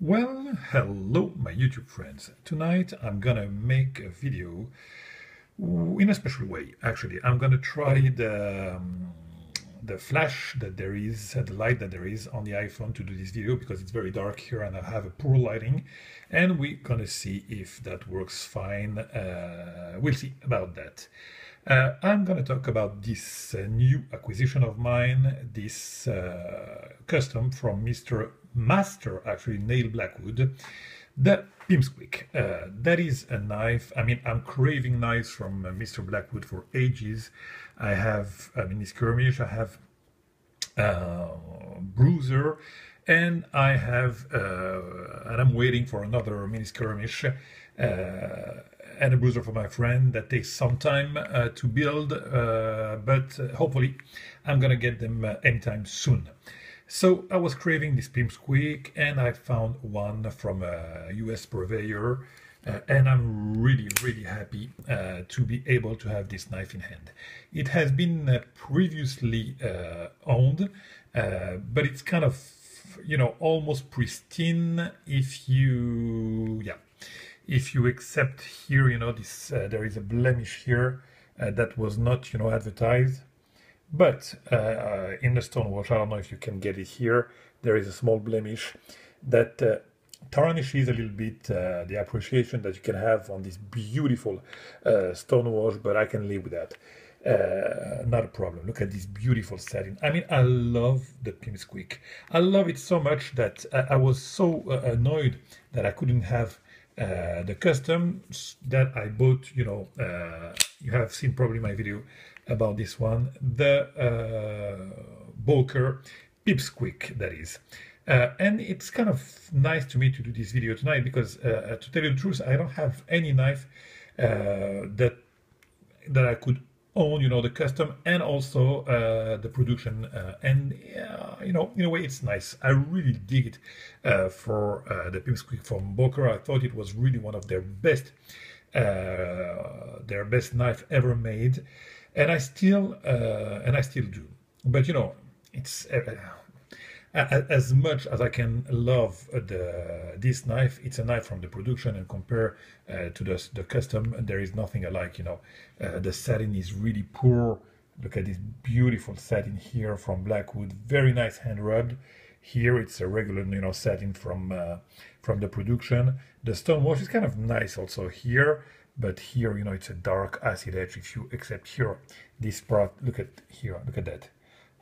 Well, hello my YouTube friends. Tonight I'm gonna make a video in a special way. Actually, I'm gonna try the flash that there is, the light that there is on the iPhone to do this video because it's very dark here and I have a poor lighting, and we're gonna see if that works fine. We'll see about that. I'm going to talk about this new acquisition of mine, this custom from Mr. Master, actually, Nail Blackwood, the pimpsqueak. That is a knife. I mean, I'm craving knives from Mr. Blackwood for ages. I have a mini skirmish, I have bruiser, and I have, and I'm waiting for another mini skirmish. And a bruiser for my friend that takes some time to build, but hopefully I'm gonna get them anytime soon. So I was craving this pimpsqueak and I found one from a US purveyor, and I'm really happy to be able to have this knife in hand. It has been previously owned, but it's kind of, you know, almost pristine if you, yeah. If you accept here, you know, this there is a blemish here that was not, you know, advertised. But in the stonewash, I don't know if you can get it here, there is a small blemish that tarnishes a little bit the appreciation that you can have on this beautiful stonewash, but I can live with that. Not a problem. Look at this beautiful satin. I mean, I love the pimpsqueak. I love it so much that I was so annoyed that I couldn't have the customs that I bought. You know, you have seen probably my video about this one, the Boker pimpsqueak, that is. And it's kind of nice to me to do this video tonight because, to tell you the truth, I don't have any knife that I could own, you know, the custom and also the production, and you know, in a way it's nice. I really dig it for the pimpsqueak from Boker. I thought it was really one of their best knife ever made, and I still do. But you know, it's as much as I can love this knife, it's a knife from the production, and compare to the custom, there is nothing alike. You know, the satin is really poor. Look at this beautiful satin here from Blackwood, very nice hand rubbed. Here it's a regular, you know, satin from the production. The stonewash is kind of nice also here, but here, you know, it's a dark acid edge. If you accept here this part, look at here, look at that.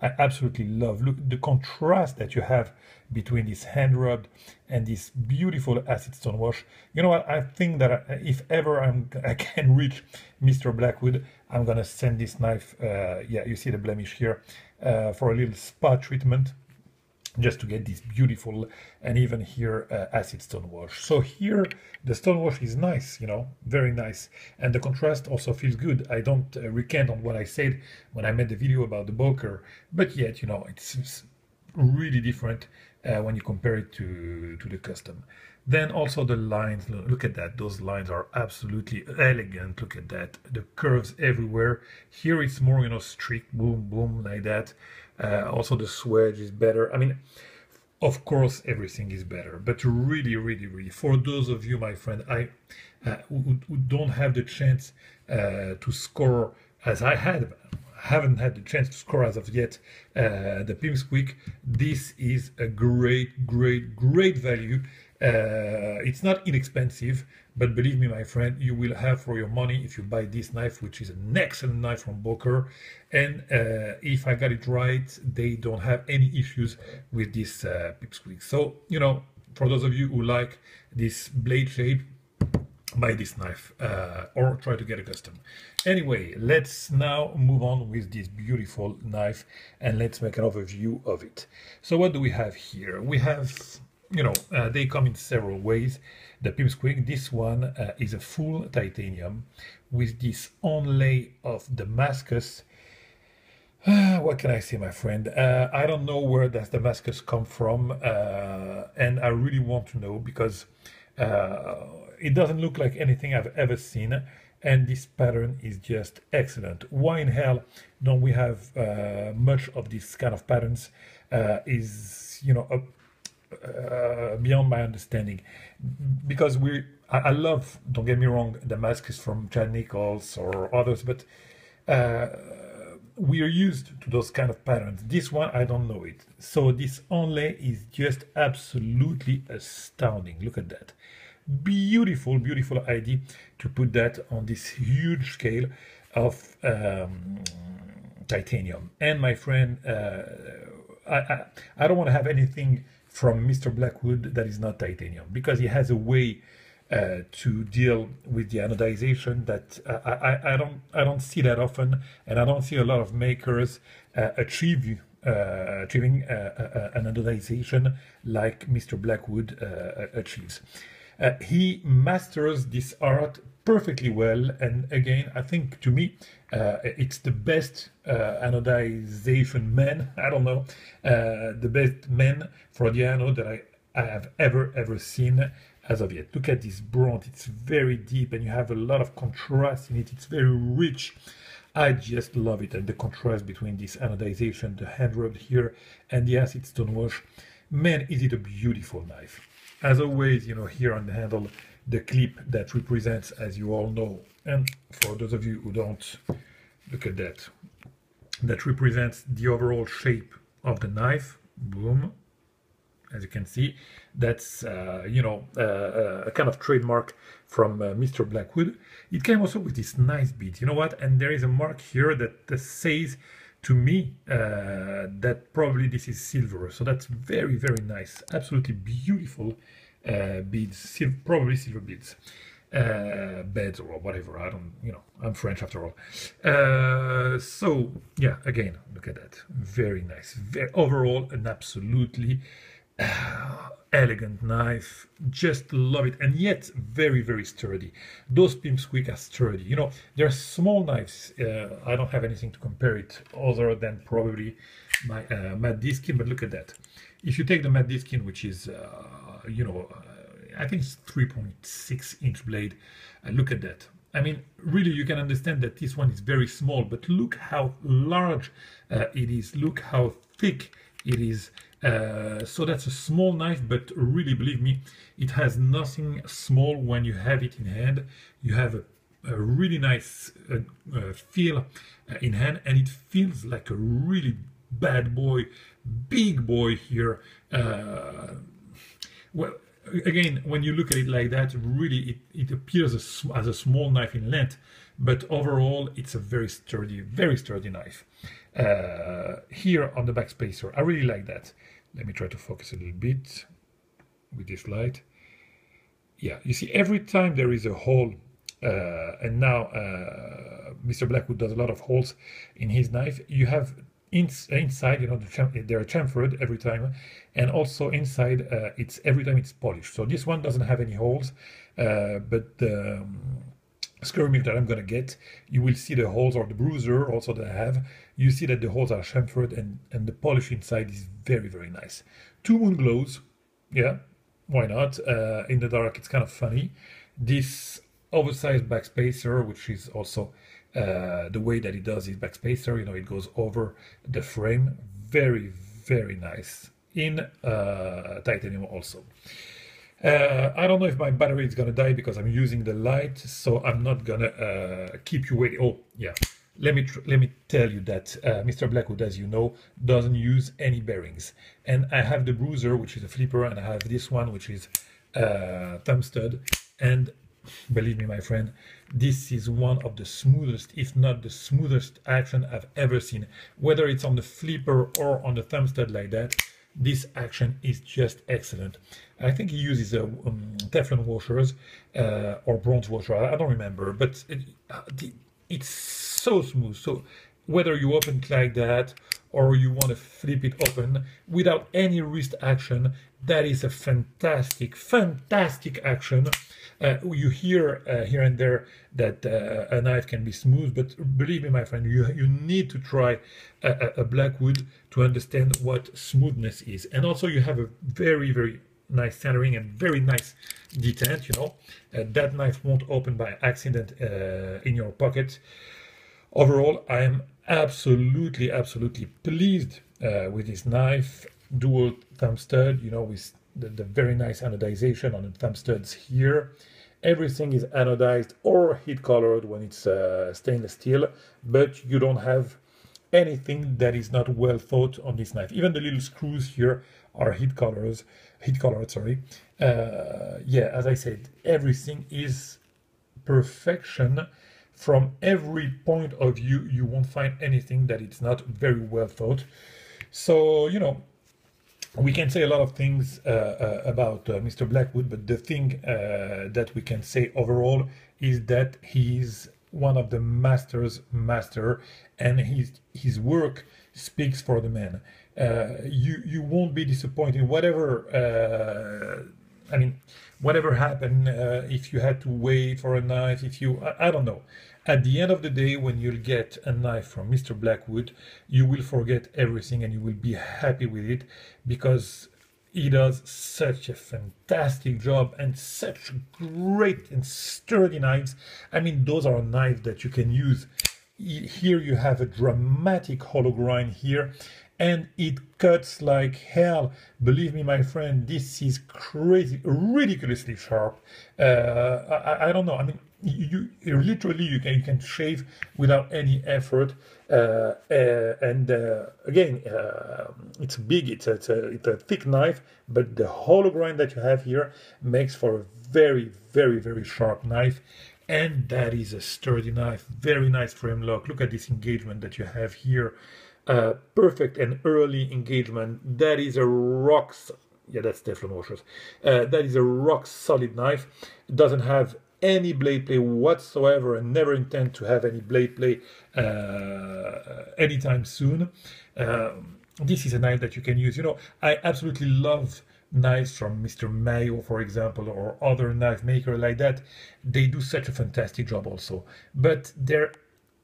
I absolutely love, look, the contrast that you have between this hand rubbed and this beautiful acid stonewash. You know what, I think that if ever I can reach Mr. Blackwood, I'm gonna send this knife, yeah, you see the blemish here, for a little spa treatment, just to get this beautiful, and even here acid stonewash. So here the stonewash is nice, you know, very nice, and the contrast also feels good. I don't recant on what I said when I made the video about the Boker, but yet, you know, it's really different when you compare it to the custom. Then also the lines, look at that, those lines are absolutely elegant. Look at that, the curves everywhere. Here it's more, you know, strict, boom boom, like that. Also the swedge is better. I mean, of course everything is better, but really for those of you, my friend, who don't have the chance to score as I haven't had the chance to score as of yet the pimpsqueak, this is a great value. It's not inexpensive, but believe me, my friend, you will have for your money if you buy this knife, which is an excellent knife from Boker. And if I got it right, they don't have any issues with this pimpsqueak. So, you know, for those of you who like this blade shape, buy this knife, or try to get a custom. Anyway, let's now move on with this beautiful knife and let's make an overview of it. So what do we have here? We have, you know, they come in several ways. The pimpsqueak, this one is a full titanium with this onlay of Damascus. What can I say, my friend? I don't know where does Damascus come from, and I really want to know, because it doesn't look like anything I've ever seen, and this pattern is just excellent. Why in hell don't we have much of this kind of patterns? Is, you know, beyond my understanding, because I love, don't get me wrong, Damascus from Chad Nichols or others, but uh, we are used to those kind of patterns. This one, I don't know it. So this onlay is just absolutely astounding. Look at that. Beautiful, beautiful idea to put that on this huge scale of titanium. And my friend, I don't want to have anything from Mr. Blackwood that is not titanium, because he has a way to deal with the anodization that I don't see that often, and I don't see a lot of makers achieving an anodization like Mr. Blackwood achieves. He masters this art perfectly well, and again, I think to me, it's the best anodization man. I don't know, the best man for the anode that I have ever seen as of yet. Look at this bronze; it's very deep, and you have a lot of contrast in it. It's very rich. I just love it, and the contrast between this anodization, the hand rubbed here, and the acid stone wash. Man, is it a beautiful knife. As always, you know, here on the handle, the clip that represents, as you all know, and for those of you who don't, look at that, that represents the overall shape of the knife. Boom. As you can see, that's, you know, a kind of trademark from Mr. Blackwood. It came also with this nice bead. You know what? And there is a mark here that says to me that probably this is silver. So that's very, very nice. Absolutely beautiful beads, probably silver beads. Beds or whatever, I don't, you know, I'm French after all. So yeah, again, look at that, very nice. Overall, an absolutely elegant knife, just love it, and yet very, very sturdy. Those pimpsqueak are sturdy. You know, they're small knives. I don't have anything to compare it other than probably my matte diskin, but look at that. If you take the matte diskin, which is you know, I think it's 3.6-inch blade, and look at that. I mean, really, you can understand that this one is very small, but look how large it is. Look how thick it is. So that's a small knife, but really, believe me, it has nothing small when you have it in hand. You have a really nice feel in hand, and it feels like a really bad boy, big boy here. Well, again, when you look at it like that, really it appears as a small knife in length, but overall it's a very sturdy knife. Here on the back spacer, I really like that. Let me try to focus a little bit with this light. Yeah, you see, every time there is a hole, and now Mr. Blackwood does a lot of holes in his knife, you have inside, you know, they're chamfered every time, and also inside it's every time it's polished. So this one doesn't have any holes, but the skirmish that I'm gonna get, you will see the holes, or the bruiser also that I have. You see that the holes are chamfered, and the polish inside is very, very nice. 2 moon glows, yeah, why not? In the dark, it's kind of funny. This oversized backspacer, which is also the way that it does his backspacer, you know, it goes over the frame. Very, very nice in titanium also. I don't know if my battery is gonna die because I'm using the light, so I'm not gonna keep you waiting. Oh yeah, let me tell you that Mr. Blackwood, as you know, doesn't use any bearings, and I have the bruiser, which is a flipper, and I have this one, which is thumb stud, and believe me, my friend, this is one of the smoothest, if not the smoothest action I've ever seen. Whether it's on the flipper or on the thumb stud like that, this action is just excellent. I think he uses Teflon washers or bronze washer. I don't remember, but it's so smooth. So whether you open it like that or you want to flip it open without any wrist action, that is a fantastic action. You hear here and there that a knife can be smooth, but believe me, my friend, you need to try a Blackwood to understand what smoothness is. And also you have a very, very nice centering and very nice detent, you know. That knife won't open by accident in your pocket. Overall, I am absolutely pleased with this knife. Dual thumb stud, you know, with the very nice anodization on the thumb studs here. Everything is anodized or heat colored when it's stainless steel, but you don't have anything that is not well thought on this knife. Even the little screws here are heat colored, sorry. Yeah, as I said, everything is perfection. From every point of view, you won't find anything that it's not very well thought. So, you know, we can say a lot of things about Mr. Blackwood, but the thing that we can say overall is that he's one of the master, and his work speaks for the man. You won't be disappointed, whatever I mean, whatever happened, if you had to wait for a knife, if you, I don't know. At the end of the day, when you'll get a knife from Mr. Blackwood, you will forget everything and you will be happy with it, because he does such a fantastic job and such great and sturdy knives. I mean, those are knives that you can use. Here you have a dramatic hollow grind here, and it cuts like hell. Believe me, my friend, this is crazy, ridiculously sharp. I don't know. I mean, you literally you can shave without any effort. And again, it's big. It's a thick knife, but the hollow grind that you have here makes for a very, very, very sharp knife. And that is a sturdy knife. Very nice frame lock. Look at this engagement that you have here. Perfect and early engagement. That is a yeah, that's Teflon washers. That is a rock solid knife. It doesn't have any blade play whatsoever, and never intend to have any blade play anytime soon. This is a knife that you can use. You know, I absolutely love knives from Mr. Mayo, for example, or other knife maker like that. They do such a fantastic job also, but they're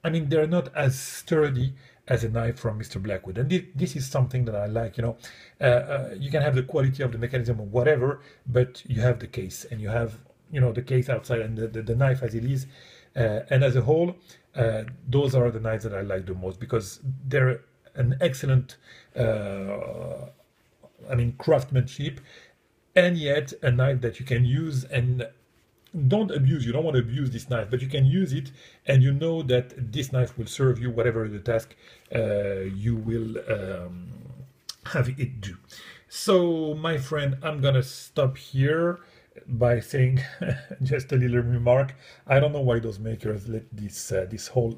not as sturdy as a knife from Mr. Blackwood. And this is something that I like, you know. You can have the quality of the mechanism or whatever, but you have the case, and you have, you know, the case outside, and the knife as it is. And as a whole, those are the knives that I like the most, because they're an excellent, craftsmanship, and yet a knife that you can use and don't abuse. You don't want to abuse this knife, but you can use it, and you know that this knife will serve you whatever the task you will have it do. So, my friend, I'm gonna stop here by saying just a little remark. I don't know why those makers let this hole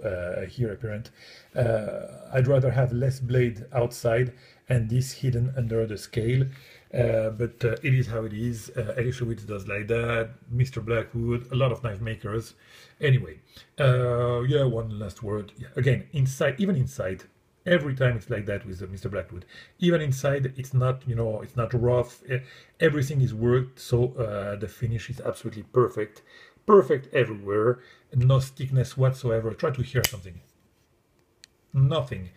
here apparent. I'd rather have less blade outside and this hidden under the scale. But it is how it is. Elishowitz does like that. Mr. Blackwood, a lot of knife makers. Anyway, yeah, one last word. Yeah, again, inside, even inside, every time it's like that with Mr. Blackwood. Even inside, it's not, you know, it's not rough. Everything is worked, so the finish is absolutely perfect. Perfect everywhere. No thickness whatsoever. Try to hear something. Nothing.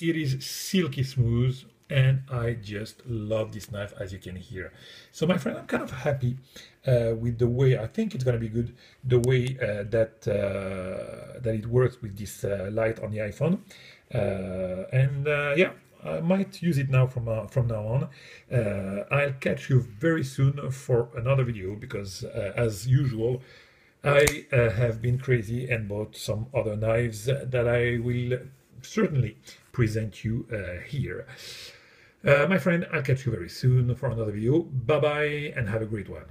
It is silky smooth, and I just love this knife, as you can hear. So, my friend, I'm kind of happy with the way, I think it's going to be good, the way that it works with this light on the iPhone. Yeah, I might use it now from now on. I'll catch you very soon for another video, because as usual, I have been crazy and bought some other knives that I will certainly present you here. My friend, I'll catch you very soon for another video. Bye bye, and have a great one.